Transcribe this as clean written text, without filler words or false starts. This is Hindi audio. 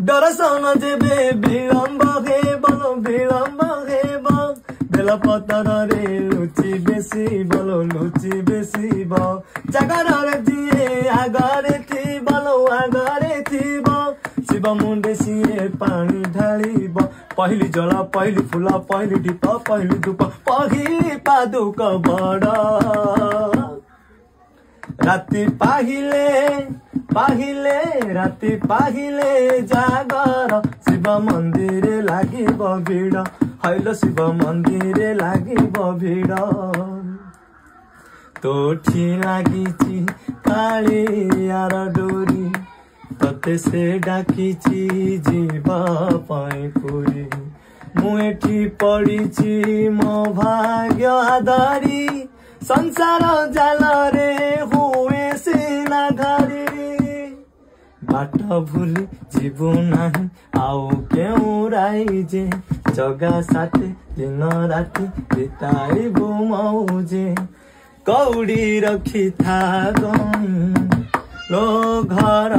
दर्शन जेबे विलम्ब हेब बेलपतर रे लुचि बेसी बोलो लुचि बेसी जगार जीए आगरे थीब शिव मुंडे सीए पानी ढालिब पहली जल पहली फूल पहली दीप पहली धूप पहली पादुक बड़ राति पाहिले जागर शिव मंदिर लागिब भिड़ हैलो शिव मंदिर लागिब भिड़ तोठी लागिची कालियार डोरी तते से डाकिची जीवा पाई पुरी मु एठी पड़ीची मो भाग्य आधारी संसार जाल रे हुए सीना घारी बाट भूली जीवु नाही आउ केउ राई जे जगा साथे दिन राति बिताइबु मौजे कौड़ी रखी था लो घर